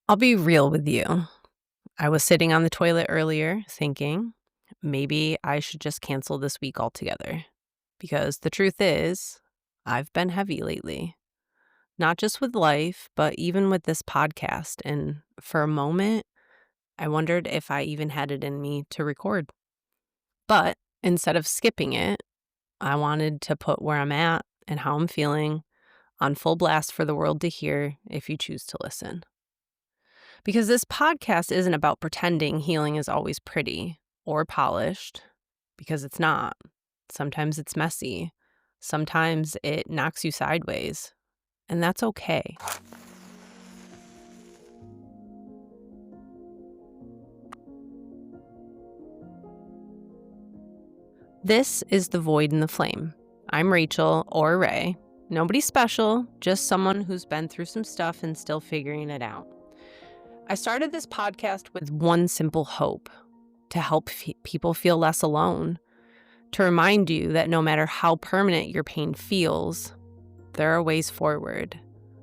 I'll be real with you. I was sitting on the toilet earlier thinking maybe I should just cancel this week altogether. Because the truth is, I've been heavy lately. Not just with life, but even with this podcast. And for a moment, I wondered if I even had it in me to record. But instead of skipping it, I wanted to put where I'm at and how I'm feeling on full blast for the world to hear if you choose to listen. Because this podcast isn't about pretending healing is always pretty or polished, because it's not. Sometimes it's messy. Sometimes it knocks you sideways, and that's okay. This is The Void and the Flame. I'm Rachel, or Ray. Nobody special, just someone who's been through some stuff and still figuring it out. I started this podcast with one simple hope: to help people feel less alone, to remind you that no matter how permanent your pain feels, there are ways forward.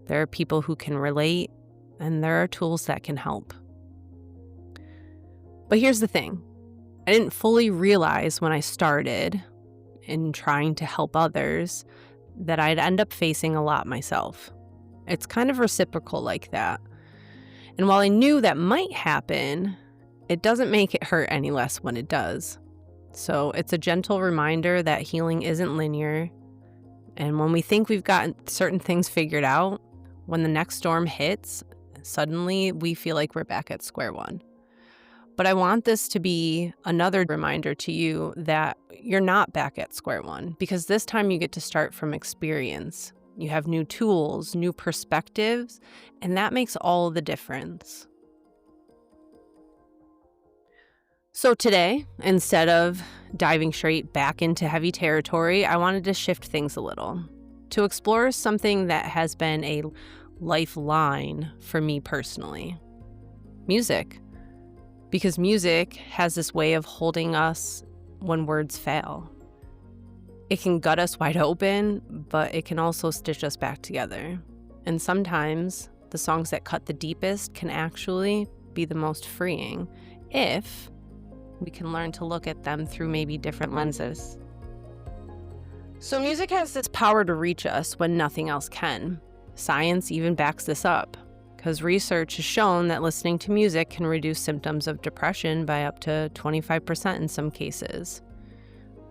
There are people who can relate, and there are tools that can help. But here's the thing. I didn't fully realize when I started in trying to help others that I'd end up facing a lot myself. It's kind of reciprocal like that. And while I knew that might happen, it doesn't make it hurt any less when it does. So it's a gentle reminder that healing isn't linear. And when we think we've gotten certain things figured out, when the next storm hits, suddenly we feel like we're back at square one. But I want this to be another reminder to you that you're not back at square one, because this time you get to start from experience. You have new tools, new perspectives, and that makes all the difference. So today, instead of diving straight back into heavy territory, I wanted to shift things a little, to explore something that has been a lifeline for me personally: music. Because music has this way of holding us when words fail. It can gut us wide open, but it can also stitch us back together. And sometimes the songs that cut the deepest can actually be the most freeing if we can learn to look at them through maybe different lenses. So music has this power to reach us when nothing else can. Science even backs this up, because research has shown that listening to music can reduce symptoms of depression by up to 25% in some cases.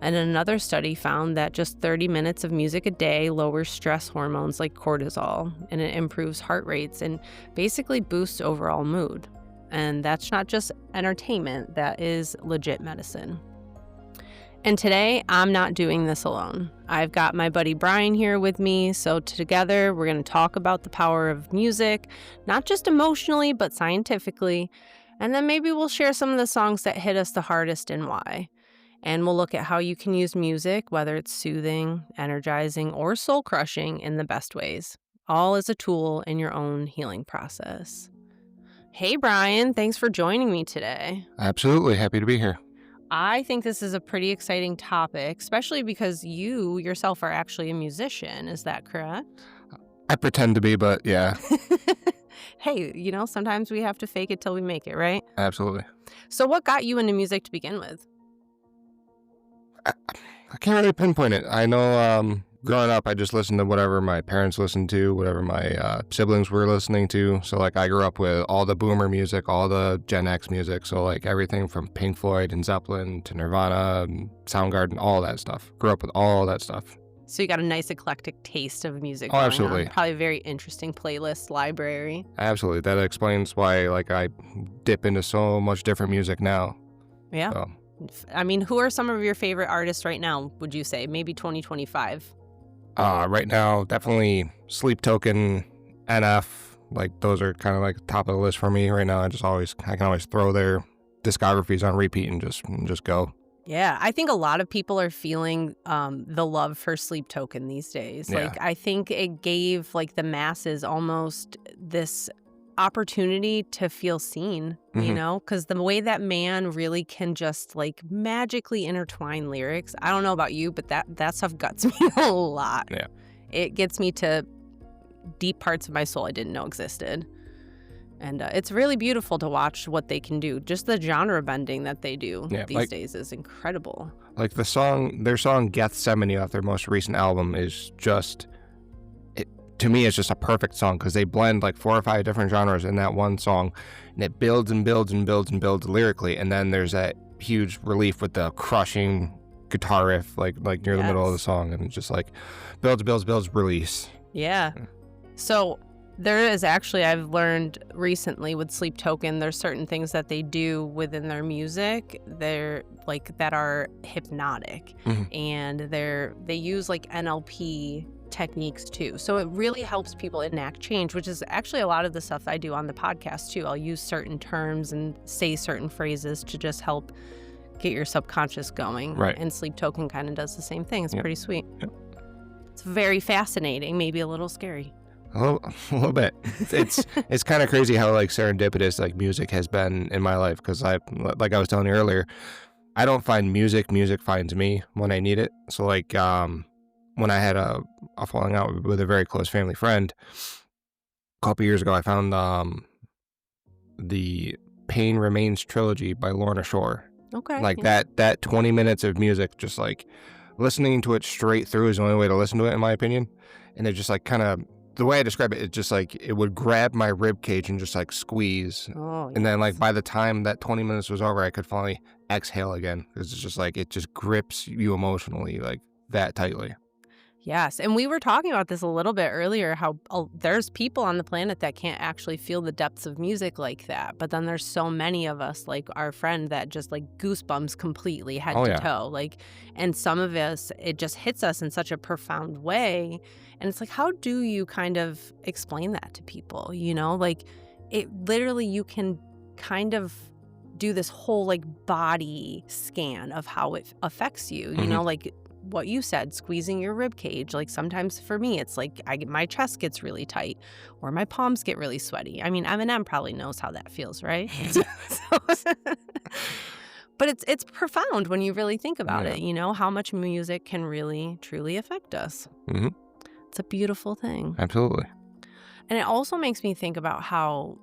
And another study found that just 30 minutes of music a day lowers stress hormones like cortisol, and it improves heart rates and basically boosts overall mood. And that's not just entertainment, that is legit medicine. And today, I'm not doing this alone. I've got my buddy Brian here with me, so together we're going to talk about the power of music, not just emotionally, but scientifically. And then maybe we'll share some of the songs that hit us the hardest and why. And we'll look at how you can use music, whether it's soothing, energizing, or soul-crushing, in the best ways, all as a tool in your own healing process. Hey, Brian, thanks for joining me today. Absolutely. Happy to be here. I think this is a pretty exciting topic, especially because you yourself are actually a musician. Is that correct? I pretend to be, but yeah. Hey, sometimes we have to fake it till we make it, right? Absolutely. So what got you into music to begin with? I can't really pinpoint it. I know growing up, I just listened to whatever my parents listened to, whatever my siblings were listening to. So, I grew up with all the boomer music, all the Gen X music. So, everything from Pink Floyd and Zeppelin to Nirvana and Soundgarden, all that stuff. Grew up with all that stuff. So you got a nice eclectic taste of music. Oh, absolutely. Probably a very interesting playlist library. Absolutely. That explains why, I dip into so much different music now. Yeah. So. I mean, who are some of your favorite artists right now, would you say? Maybe 2025? Right now, definitely Sleep Token, NF. Those are kind of top of the list for me right now. I can always throw their discographies on repeat and just go. Yeah, I think a lot of people are feeling the love for Sleep Token these days. Yeah. I think it gave the masses almost this opportunity to feel seen, because the way that man really can just magically intertwine lyrics. I don't know about you, but that stuff guts me a lot. Yeah. It gets me to deep parts of my soul I didn't know existed. And it's really beautiful to watch what they can do. Just the genre bending that they do these days is incredible. Like their song Gethsemane off their most recent album is just, to me, it's just a perfect song because they blend like 4 or 5 different genres in that one song, and it builds and builds and builds and builds lyrically, and then there's that huge relief with the crushing guitar riff like near the middle of the song, and it's just like builds, release. Yeah. So there is actually, I've learned recently with Sleep Token, there's certain things that they do within their music. They're like that are hypnotic, and they use like NLP techniques too. So it really helps people enact change, which is actually a lot of the stuff I do on the podcast too. I'll use certain terms and say certain phrases to just help get your subconscious going. Right. And Sleep Token kind of does the same thing. It's pretty sweet. Yep. It's very fascinating, maybe a little scary. A little bit. It's kind of crazy how like serendipitous like music has been in my life, because like I was telling you earlier, I don't find music finds me when I need it. So like when I had a falling out with a very close family friend a couple years ago, I found the Pain Remains trilogy by Lorna Shore. Okay. Like that 20 minutes of music, just like listening to it straight through is the only way to listen to it, in my opinion. And it just like kind of, the way I describe it, it's just like it would grab my rib cage and just like squeeze. And then like by the time that 20 minutes was over, I could finally exhale again. It's just like it just grips you emotionally like that tightly. Yes. And we were talking about this a little bit earlier, how there's people on the planet that can't actually feel the depths of music like that. But then there's so many of us, like our friend, that just like goosebumps completely head to toe. Like, and some of us, it just hits us in such a profound way. And it's like, how do you kind of explain that to people? You know, like it literally, you can kind of do this whole like body scan of how it affects you, you know, like what you said, squeezing your rib cage. Like sometimes for me, it's like my chest gets really tight or my palms get really sweaty. I mean, Eminem probably knows how that feels, right? But it's profound when you really think about it, you know, how much music can really, truly affect us. It's a beautiful thing. Absolutely. And it also makes me think about how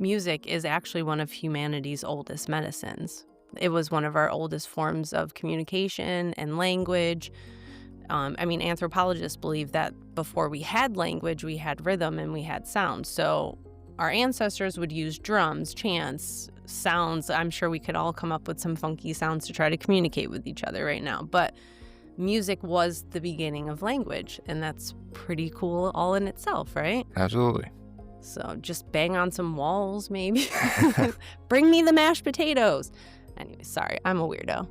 music is actually one of humanity's oldest medicines. It was one of our oldest forms of communication and language. I mean, anthropologists believe that before we had language, we had rhythm and we had sound. So our ancestors would use drums, chants, sounds. I'm sure we could all come up with some funky sounds to try to communicate with each other right now. But music was the beginning of language, and that's pretty cool all in itself, right? Absolutely. So just bang on some walls, maybe. Bring me the mashed potatoes. Anyway, sorry, I'm a weirdo.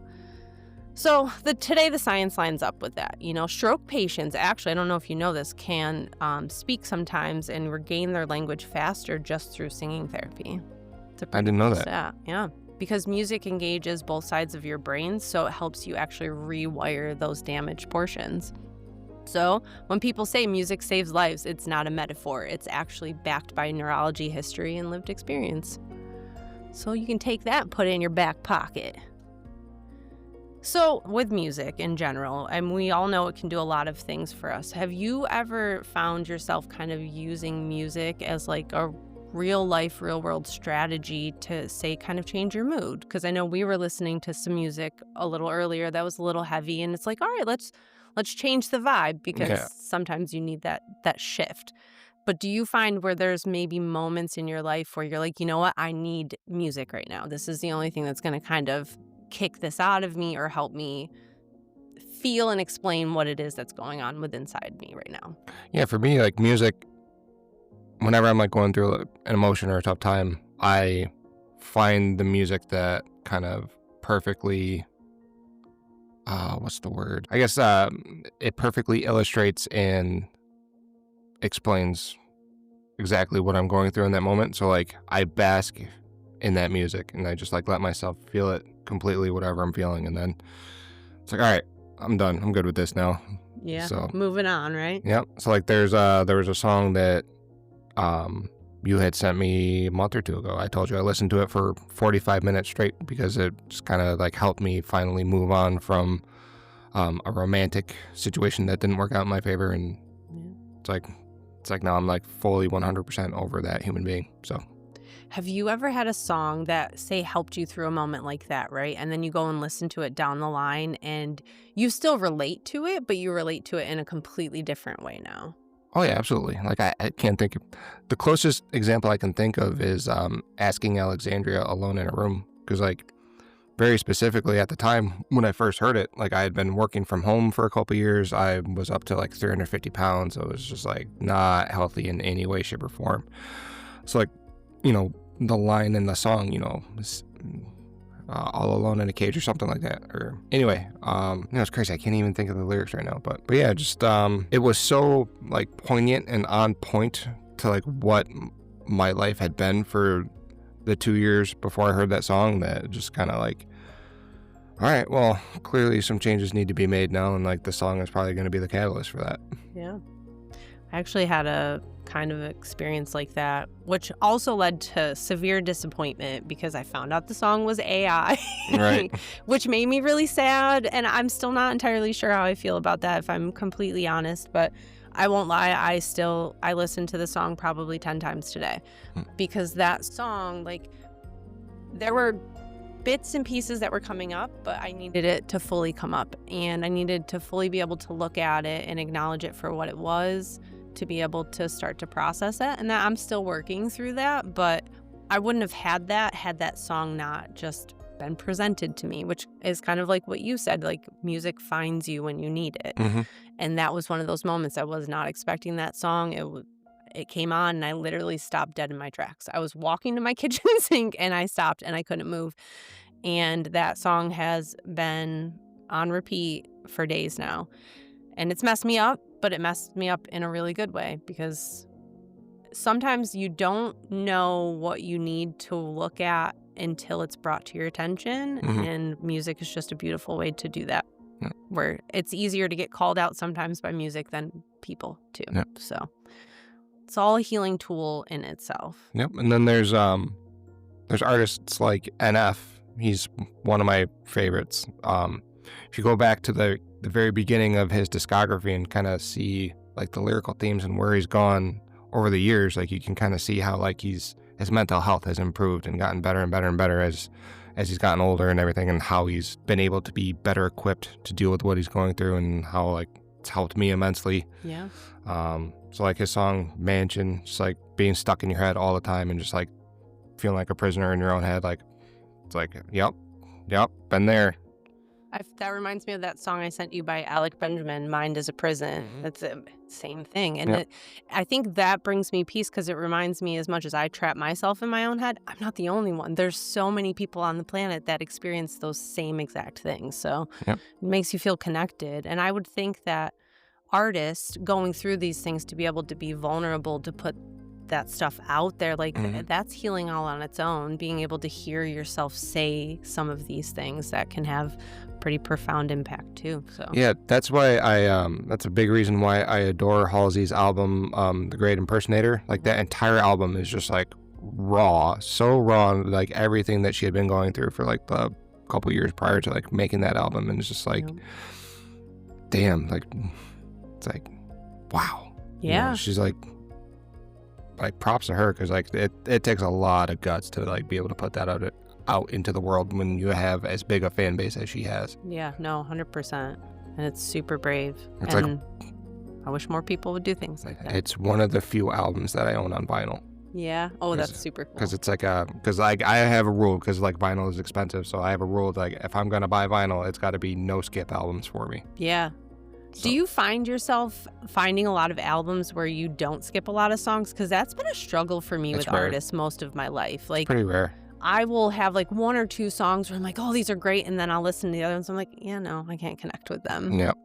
So today the science lines up with that. You know, stroke patients, actually, I don't know if you know this, can speak sometimes and regain their language faster just through singing therapy. I didn't know that. Yeah. Because music engages both sides of your brain, so it helps you actually rewire those damaged portions. So when people say music saves lives, it's not a metaphor. It's actually backed by neurology history and lived experience. So you can take that and put it in your back pocket. So with music in general, and we all know it can do a lot of things for us. Have you ever found yourself kind of using music as like a real life, real world strategy to say kind of change your mood? Because I know we were listening to some music a little earlier that was a little heavy, and it's like, all right, let's change the vibe, because sometimes you need that shift. But do you find where there's maybe moments in your life where you're like, you know what, I need music right now. This is the only thing that's going to kind of kick this out of me or help me feel and explain what it is that's going on within inside me right now? Yeah, for me, like music, whenever I'm like going through an emotion or a tough time, I find the music that kind of perfectly, what's the word? I guess it perfectly illustrates and explains exactly what I'm going through in that moment. So like I bask in that music and I just like let myself feel it completely, whatever I'm feeling, and then it's like, all right, I'm done. I'm good with this now. Yeah. So moving on, right? Yeah. So like there was a song that you had sent me a month or two ago. I told you I listened to it for 45 minutes straight because it just kind of like helped me finally move on from a romantic situation that didn't work out in my favor, and it's like now I'm like fully 100% over that human being. So Have you ever had a song that, say, helped you through a moment like that, right? And then you go and listen to it down the line and you still relate to it, but you relate to it in a completely different way now? Oh yeah, absolutely. Like I can't think of the closest example I can think of is Asking Alexandria Alone in a Room. Because like very specifically at the time when I first heard it, like I had been working from home for a couple years. I was up to like 350 pounds. So it was just like not healthy in any way, shape, or form. So like, the line in the song, all alone in a cage or something like that. Or anyway, it's crazy. I can't even think of the lyrics right now. But yeah, just it was so like poignant and on point to like what my life had been for the 2 years before I heard that song, that just kind of like, all right, well, clearly some changes need to be made now, and like the song is probably going to be the catalyst for that. Yeah. I actually had a kind of experience like that, which also led to severe disappointment because I found out the song was AI, Right. which made me really sad. And I'm still not entirely sure how I feel about that, if I'm completely honest. But I won't lie, I listen to the song probably 10 times today because that song, like, there were bits and pieces that were coming up, but I needed it to fully come up, and I needed to fully be able to look at it and acknowledge it for what it was, to be able to start to process it. And that I'm still working through that, but I wouldn't have had that song not just been presented to me, which is kind of like what you said, like music finds you when you need it. Mm-hmm. And that was one of those moments. I was not expecting that song. It came on and I literally stopped dead in my tracks. I was walking to my kitchen sink and I stopped and I couldn't move. And that song has been on repeat for days now. And it's messed me up, but it messed me up in a really good way, because sometimes you don't know what you need to look at until it's brought to your attention. Mm-hmm. And music is just a beautiful way to do that. Yeah. Where it's easier to get called out sometimes by music than people too. Yeah. So it's all a healing tool in itself. Yep. And then there's artists like NF. He's one of my favorites. If you go back to the very beginning of his discography and kind of see like the lyrical themes and where he's gone over the years, like you can kind of see how like his mental health has improved and gotten better and better and better as he's gotten older and everything, and how he's been able to be better equipped to deal with what he's going through, and how like it's helped me immensely. Yeah. So like his song Mansion, just like being stuck in your head all the time and just like feeling like a prisoner in your own head, like it's like, yep, been there. That reminds me of that song I sent you by Alec Benjamin, Mind is a Prison. That's the same thing. And I think that brings me peace, because it reminds me, as much as I trap myself in my own head, I'm not the only one. There's so many people on the planet that experience those same exact things. So it makes you feel connected. And I would think that artists going through these things, to be able to be vulnerable, to put that stuff out there, like that's healing all on its own. Being able to hear yourself say some of these things, that can have pretty profound impact too. So yeah, that's why that's a big reason why I adore Halsey's album, The Great Impersonator. Like that entire album is just like so raw, like everything that she had been going through for like the couple years prior to like making that album, and it's just like damn, like it's like wow. Yeah. She's like props to her, because like it takes a lot of guts to like be able to put that out into the world when you have as big a fan base as she has. Yeah, no, 100%. And it's super brave. It's and I wish more people would do things like that. It's one of the few albums that I own on vinyl. Yeah. Oh, that's super cool. Because it's like I have a rule, because like vinyl is expensive, so I have a rule like if I'm gonna buy vinyl, it's got to be no skip albums for me. Yeah. So. Do you find yourself finding a lot of albums where you don't skip a lot of songs? Because that's been a struggle for me with artists most of my life. Like, it's pretty rare. I will have like one or two songs where I'm like, oh, these are great. And then I'll listen to the other ones. I'm like, yeah, no, I can't connect with them. Yep.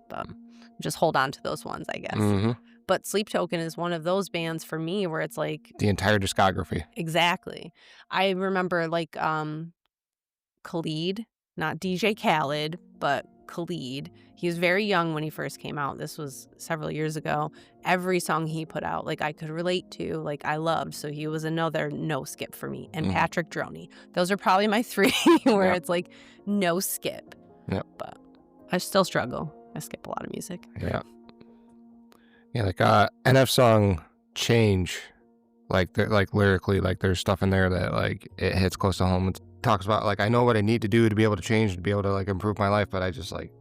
Just hold on to those ones, I guess. Mm-hmm. But Sleep Token is one of those bands for me where it's like... the entire discography. Exactly. I remember like Khalid, not DJ Khaled, but Khalid. He was very young when he first came out. This was several years ago. Every song he put out, like I could relate to, like I loved. So he was another no skip for me. And Patrick Droney. Those are probably my three where it's like no skip. Yep. But I still struggle. I skip a lot of music. Yeah. Yeah, like NF song Change. Like like lyrically, like there's stuff in there that like it hits close to home. It talks about like I know what I need to do to be able to change, to be able to like improve my life, but I just like,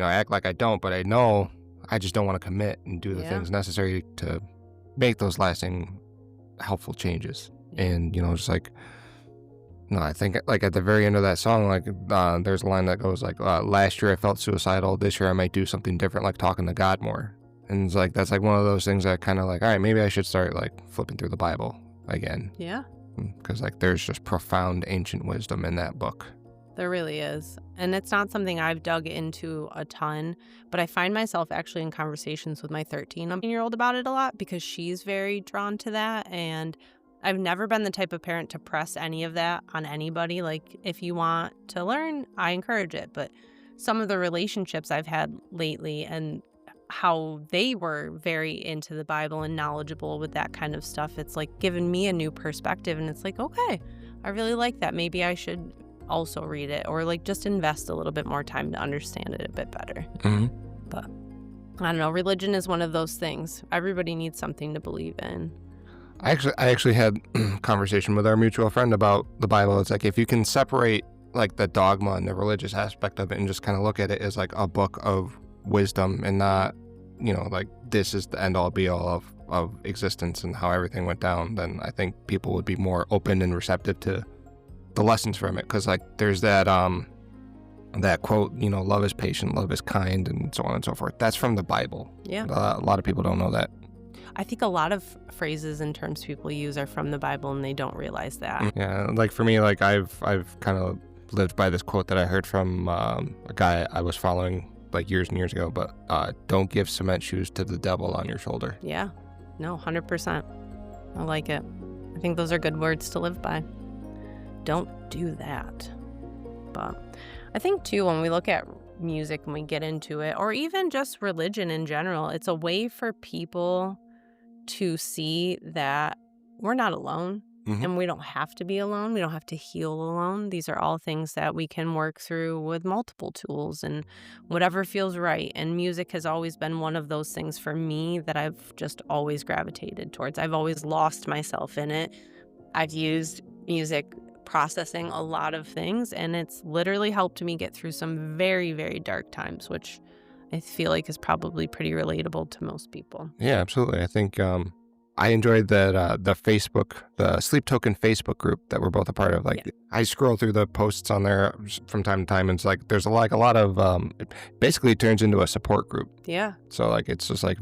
act like I don't, but I know I just don't want to commit and do the things necessary to make those lasting helpful changes. And just like, no, I think like at the very end of that song, like there's a line that goes like, last year I felt suicidal, this year I might do something different, like talking to God more. And it's like, that's like one of those things that kind of like, all right, maybe I should start like flipping through the Bible again. Yeah. Because like there's just profound ancient wisdom in that book. There really is. And it's not something I've dug into a ton, but I find myself actually in conversations with my 13-year-old about it a lot because she's very drawn to that. And I've never been the type of parent to press any of that on anybody. Like, if you want to learn, I encourage it. But some of the relationships I've had lately and how they were very into the Bible and knowledgeable with that kind of stuff, it's like given me a new perspective. And it's like, okay, I really like that. Maybe I should also read it, or like just invest a little bit more time to understand it a bit better. Mm-hmm. But I don't know, religion is one of those things. Everybody needs something to believe in. I actually had a conversation with our mutual friend about the Bible. It's like if you can separate like the dogma and the religious aspect of it and just kind of look at it as like a book of wisdom and not, like this is the end all be all of existence and how everything went down, then I think people would be more open and receptive to the lessons from it. Because like there's that quote, love is patient, love is kind, and so on and so forth. That's from the Bible. Yeah. A lot of people don't know that. I think a lot of phrases and terms people use are from the Bible and they don't realize that. Yeah, like for me, like I've kind of lived by this quote that I heard from a guy I was following like years and years ago, but don't give cement shoes to the devil on your shoulder. Yeah, no, 100%. I like it. I think those are good words to live by. Don't do that. But I think too, when we look at music and we get into it, or even just religion in general, it's a way for people to see that we're not alone. Mm-hmm. And we don't have to be alone. We don't have to heal alone. These are all things that we can work through with multiple tools and whatever feels right. And music has always been one of those things for me that I've just always gravitated towards. I've always lost myself in it. I've used music processing a lot of things, and it's literally helped me get through some very, very dark times, which I feel like is probably pretty relatable to most people. Yeah, absolutely. I think I enjoyed that the Sleep Token Facebook group that we're both a part of. Like, I scroll through the posts on there from time to time, and it's like there's a lot of it basically turns into a support group. Yeah. So like it's just like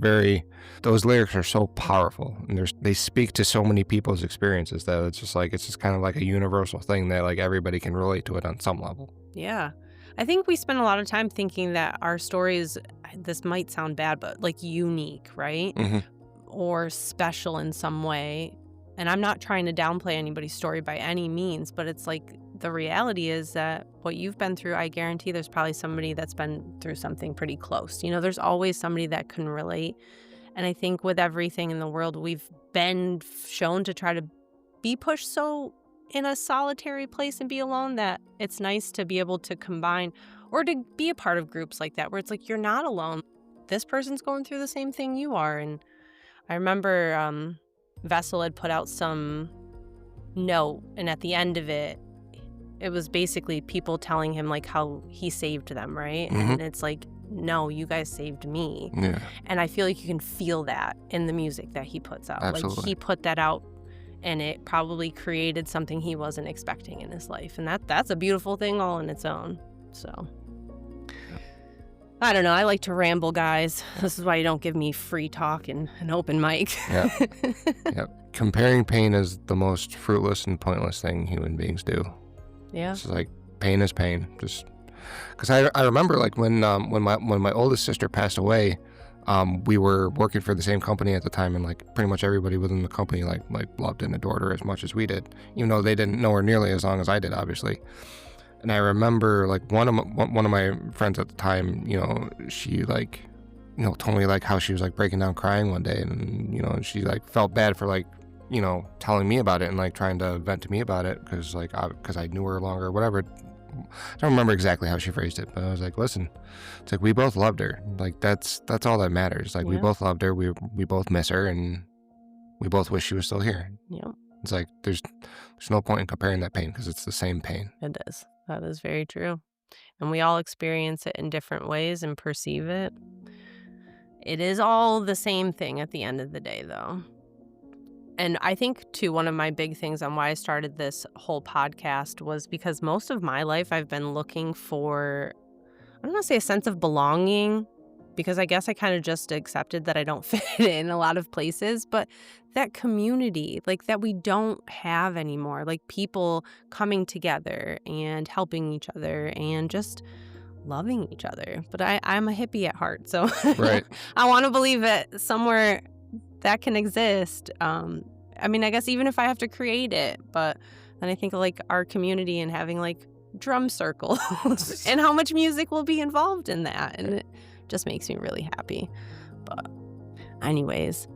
those lyrics are so powerful, and they speak to so many people's experiences that it's just kind of like a universal thing that like everybody can relate to it on some level. Yeah. I think we spend a lot of time thinking that our stories, this might sound bad, but like unique, right? Mm-hmm. Or special in some way. And I'm not trying to downplay anybody's story by any means, but it's like the reality is that what you've been through, I guarantee there's probably somebody that's been through something pretty close. There's always somebody that can relate. And I think with everything in the world, we've been shown to try to be pushed so in a solitary place and be alone that it's nice to be able to combine or to be a part of groups like that where it's like you're not alone. This person's going through the same thing you are. And I remember Vessel had put out some note, and at the end of it, it was basically people telling him like how he saved them, right? Mm-hmm. And it's like, no, you guys saved me. Yeah. And I feel like you can feel that in the music that he puts out. Absolutely. Like he put that out, and it probably created something he wasn't expecting in his life. And that's a beautiful thing all in its own. So I don't know. I like to ramble, guys. This is why you don't give me free talk and an open mic. Yeah. Yep. Comparing pain is the most fruitless and pointless thing human beings do. Yeah. It's like pain is pain. Just because I remember like when my oldest sister passed away, we were working for the same company at the time, and like pretty much everybody within the company like loved and adored her as much as we did, even though they didn't know her nearly as long as I did, obviously. And I remember like one of my friends at the time, she like, told me like how she was like breaking down crying one day, and and she like felt bad for like, telling me about it and like trying to vent to me about it because I knew her longer or whatever. I don't remember exactly how she phrased it, but I was like, listen, it's like we both loved her. Like that's all that matters. Like we both loved her. We both miss her, and we both wish she was still here. Yep. It's like there's no point in comparing that pain because it's the same pain. It is. That is very true. And we all experience it in different ways and perceive it. It is all the same thing at the end of the day, though. And I think, too, one of my big things on why I started this whole podcast was because most of my life I've been looking for, I don't want to say a sense of belonging, because I guess I kind of just accepted that I don't fit in a lot of places, but that community, like that we don't have anymore, like people coming together and helping each other and just loving each other. But I'm a hippie at heart, so Right. I want to believe that somewhere that can exist. I mean, I guess even if I have to create it, but then I think of like our community and having like drum circles and how much music will be involved in that. And it just makes me really happy. But anyways,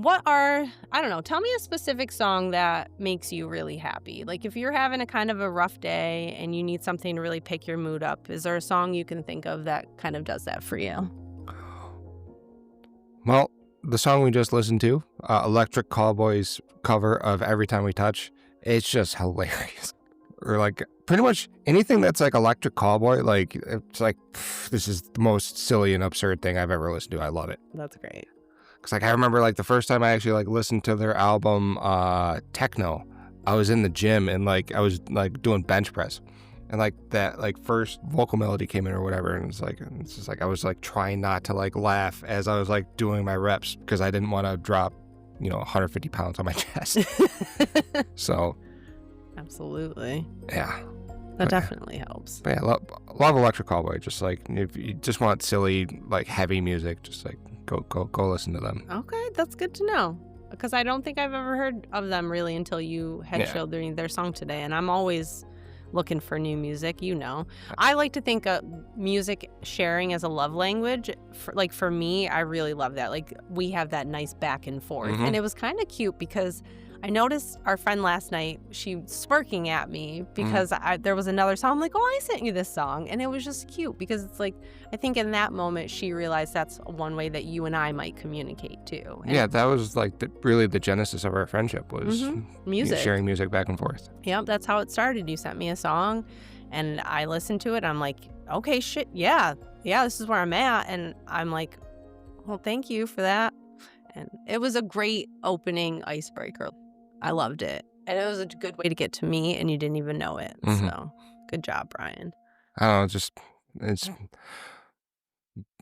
I don't know, tell me a specific song that makes you really happy. Like if you're having a kind of a rough day and you need something to really pick your mood up, is there a song you can think of that kind of does that for you? Well, the song we just listened to, Electric Callboy's cover of Every Time We Touch, it's just hilarious. Or like pretty much anything that's like Electric Callboy, like it's like, this is the most silly and absurd thing I've ever listened to. I love it. That's great. Cause like I remember like the first time I actually like listened to their album Techno, I was in the gym and like I was like doing bench press, and like that like first vocal melody came in or whatever, and it's just like I was like trying not to like laugh as I was like doing my reps because I didn't want to drop 150 pounds on my chest. So absolutely, yeah, that definitely helps. But yeah, love Electric Callboy. Just like if you just want silly like heavy music, just like go listen to them. Okay, that's good to know, because I don't think I've ever heard of them really until you had showed their song today, and I'm always looking for new music. I like to think of music sharing as a love language. For me, I really love that. Like we have that nice back and forth, and it was kind of cute because I noticed our friend last night, she was smirking at me because there was another song. I'm like, oh, I sent you this song. And it was just cute because it's like, I think in that moment, she realized that's one way that you and I might communicate too. And yeah, that was like really the genesis of our friendship was music. Sharing music back and forth. Yep, that's how it started. You sent me a song and I listened to it. I'm like, okay, shit, yeah, this is where I'm at. And I'm like, well, thank you for that. And it was a great opening icebreaker. I loved it. And it was a good way to get to me, and you didn't even know it. So good job, Brian. I don't know, it's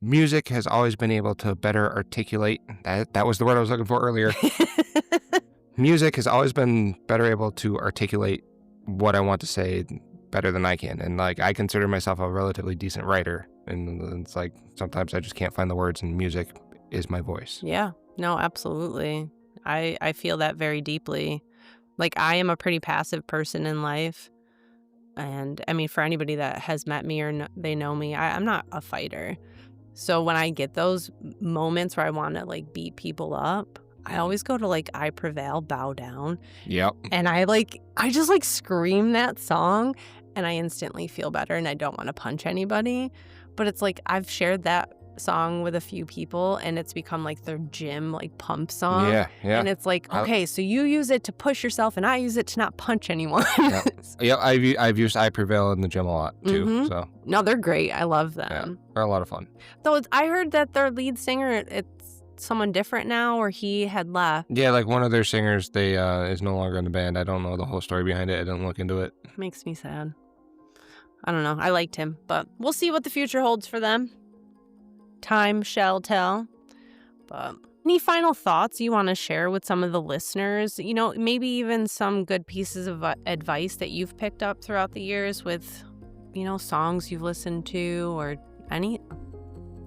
music has always been able to better articulate. That was the word I was looking for earlier. Music has always been better able to articulate what I want to say better than I can. And like I consider myself a relatively decent writer. And it's like sometimes I just can't find the words, and music is my voice. Yeah, no, absolutely. I feel that very deeply. Like I am a pretty passive person in life. And I mean, for anybody that has met me or they know me, I'm not a fighter. So when I get those moments where I want to like beat people up, I always go to like I prevail, bow down. Yep. And I just like scream that song and I instantly feel better and I don't want to punch anybody. But it's like I've shared that song with a few people and it's become like their gym like pump song. Yeah. And it's like, okay, so you use it to push yourself and I use it to not punch anyone. Yeah, I've used I Prevail in the gym a lot too. So no, they're great. I love them. Yeah, they're a lot of fun. Though I heard that their lead singer, it's someone different now, or he had left. Yeah, like one of their singers, they is no longer in the band. I don't know the whole story behind it. I didn't look into it. Makes me sad. I don't know. I liked him, but we'll see what the future holds for them. Time shall tell. But any final thoughts you want to share with some of the listeners? Maybe even some good pieces of advice that you've picked up throughout the years with, songs you've listened to, or any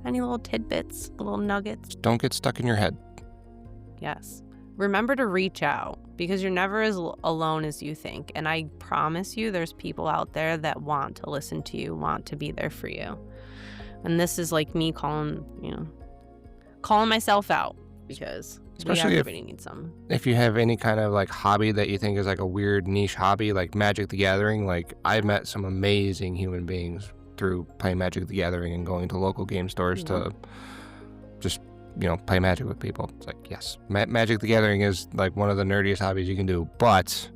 little tidbits, little nuggets. Don't get stuck in your head. Yes. Remember to reach out because you're never as alone as you think. And I promise you there's people out there that want to listen to you, want to be there for you. And this is like me calling myself out because especially everybody needs some. If you have any kind of like hobby that you think is like a weird niche hobby, like Magic the Gathering, like I've met some amazing human beings through playing Magic the Gathering and going to local game stores to just play Magic with people. It's like, yes, Magic the Gathering is like one of the nerdiest hobbies you can do, but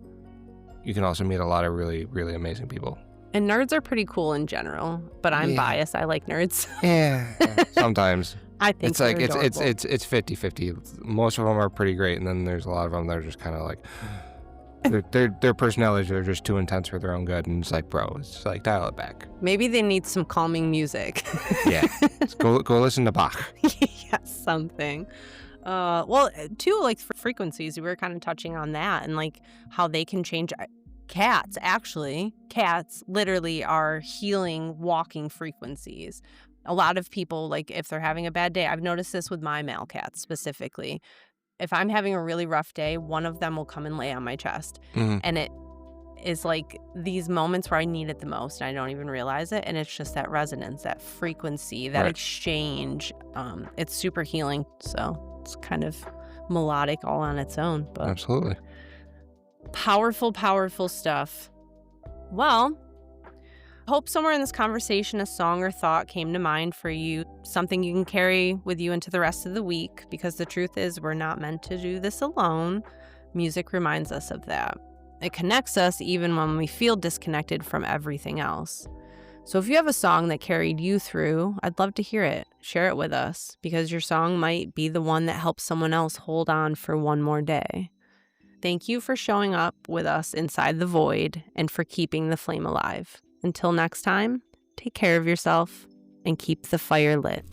you can also meet a lot of really, really amazing people. And nerds are pretty cool in general, but I'm biased. I like nerds. Yeah, sometimes. I think it's like adorable. it's 50-50. Most of them are pretty great, and then there's a lot of them that are just kind of like their personalities are just too intense for their own good, and it's like, bro, it's like, dial it back. Maybe they need some calming music. Yeah, go listen to Bach. Yes, something. Well, too, like frequencies. We were kind of touching on that and like how they can change. Cats literally are healing walking frequencies. A lot of people, like if they're having a bad day, I've noticed this with my male cats specifically. If I'm having a really rough day, one of them will come and lay on my chest. Mm-hmm. And it is like these moments where I need it the most and I don't even realize it. And it's just that resonance, that frequency, that exchange. It's super healing. So it's kind of melodic all on its own. But Absolutely. Powerful, powerful stuff. Well, hope somewhere in this conversation a song or thought came to mind for you, something you can carry with you into the rest of the week, because the truth is we're not meant to do this alone. Music reminds us of that. It connects us even when we feel disconnected from everything else. So if you have a song that carried you through, I'd love to hear it. Share it with us, because your song might be the one that helps someone else hold on for one more day. Thank you for showing up with us inside the void and for keeping the flame alive. Until next time, take care of yourself and keep the fire lit.